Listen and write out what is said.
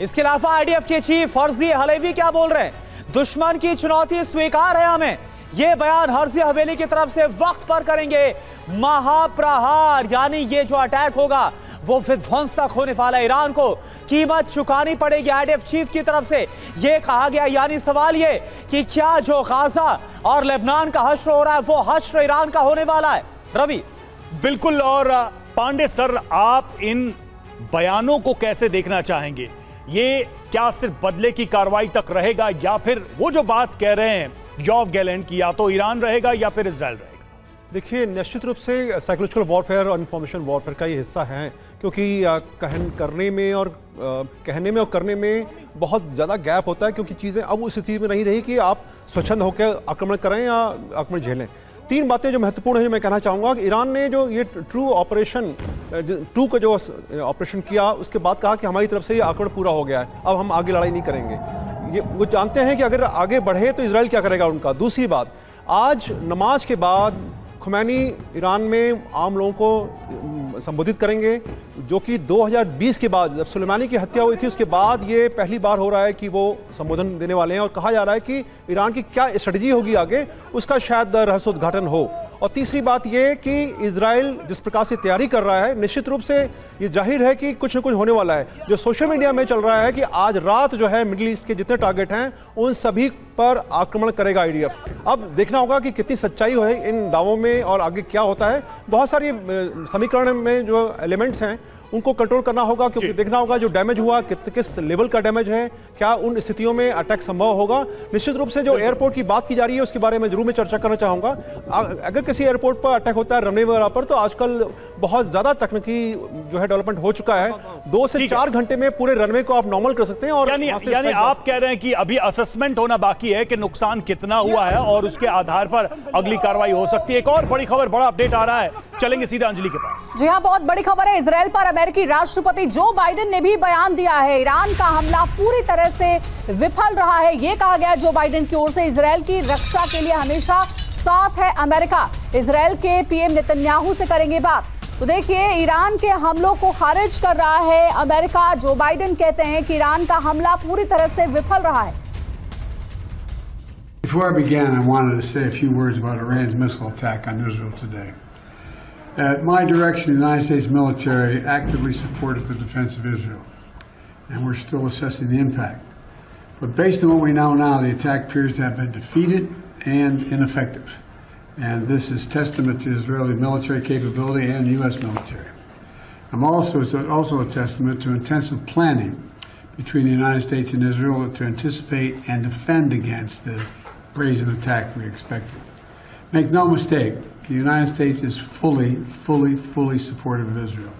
इसके अलावा आईडीएफ के चीफ हर्जी हलेवी क्या बोल रहे हैं? दुश्मन की चुनौती स्वीकार है हमें, यह बयान हर्जी हवेली की तरफ से वक्त पर करेंगे महाप्रहार, यानी ये जो अटैक होगा वो विध्वंसक होने वाला, ईरान को कीमत चुकानी पड़ेगी आईडीएफ चीफ की तरफ से यह कहा गया। यानी सवाल ये कि क्या जो गाजा और लेबनान का हश्र हो रहा है वो हश्र ईरान का होने वाला है? रवि। बिल्कुल। और पांडे सर, आप इन बयानों को कैसे देखना चाहेंगे? ये क्या सिर्फ बदले की कार्रवाई तक रहेगा या फिर वो जो बात कह रहे हैं यॉव गैलेंट की, या तो ईरान रहेगा या फिर इजराइल रहेगा? देखिए, निश्चित रूप से साइकोलॉजिकल वॉरफेयर और इंफॉर्मेशन वॉरफेयर का ये हिस्सा है, क्योंकि कहने में और करने में बहुत ज़्यादा गैप होता है, क्योंकि चीज़ें अब उस स्थिति में नहीं रही कि आप स्वच्छंद होकर आक्रमण करें या आक्रमण झेलें। तीन बातें जो महत्वपूर्ण है मैं कहना चाहूँगा कि ईरान ने जो ये ट्रू का जो ऑपरेशन किया उसके बाद कहा कि हमारी तरफ से ये आक्रमण पूरा हो गया है, अब हम आगे लड़ाई नहीं करेंगे। ये वो जानते हैं कि अगर आगे बढ़े तो इजराइल क्या करेगा उनका। दूसरी बात, आज नमाज के बाद खुमैनी ईरान में आम लोगों को संबोधित करेंगे, जो कि 2020 के बाद जब सुलेमानी की हत्या हुई थी उसके बाद ये पहली बार हो रहा है कि वो संबोधन देने वाले हैं, और कहा जा रहा है कि ईरान की क्या स्ट्रेटजी होगी आगे उसका शायद रहस्योद्घाटन हो। और तीसरी बात ये कि इजराइल जिस प्रकार से तैयारी कर रहा है, निश्चित रूप से ये जाहिर है कि कुछ न कुछ होने वाला है। जो सोशल मीडिया में चल रहा है कि आज रात जो है मिडिल ईस्ट के जितने टारगेट हैं उन सभी पर आक्रमण करेगा आईडीएफ। अब देखना होगा कि कितनी सच्चाई है इन दावों में और आगे क्या होता है। बहुत सारी समीकरण में जो एलिमेंट्स हैं उनको कंट्रोल करना होगा, क्योंकि देखना होगा जो डैमेज हुआ किस लेवल का डैमेज है, क्या उन स्थितियों में अटैक संभव होगा। निश्चित रूप से जो एयरपोर्ट की बात की जा रही है उसके बारे में जरूर मैं चर्चा करना चाहूँगा। अगर किसी एयरपोर्ट पर अटैक होता है रनवे वगैरह पर, तो आजकल बहुत ज़्यादा तकनीकी जो है डेवलपमेंट हो चुका है, 2 से 4 घंटे में पूरे रनवे को आप नॉर्मल कर सकते हैं। और यानी आप कह रहे हैं कि अभी असेसमेंट होना बाकी है कि नुकसान कितना हुआ है और उसके आधार पर अगली कार्रवाई हो सकती है। एक और बड़ी खबर, बड़ा अपडेट आ रहा है, चलेंगे सीधा अंजलि के पास। जी हाँ, बहुत बड़ी खबर है। इजराइल पर अमेरिकी राष्ट्रपति जो बाइडेन ने भी बयान दिया है, ईरान का हमला पूरी तरह से विफल रहा है। यह कहा गया जो बाइडेन की ओर से इजराइल की रक्षा के लिए हमेशा साथ है अमेरिका। इजराइल के पीएम नेतन्याहू से करेंगे बात। तो देखिए, ईरान के हमलों को खारिज कर रहा है अमेरिका। जो बाइडेन कहते हैं कि ईरान का हमला पूरी तरह से विफल रहा है। Before I began, I wanted to say a few words about Iran's missile attack on Israel today. At my direction, the United States military actively supported the defense of Israel, and we're still assessing the impact. But based on what we know now, the attack appears to have been defeated and ineffective. And this is testament to Israeli military capability and U.S. military. It's also a testament to intensive planning between the United States and Israel to anticipate and defend against the brazen attack we expected. Make no mistake, the United States is fully supportive of Israel.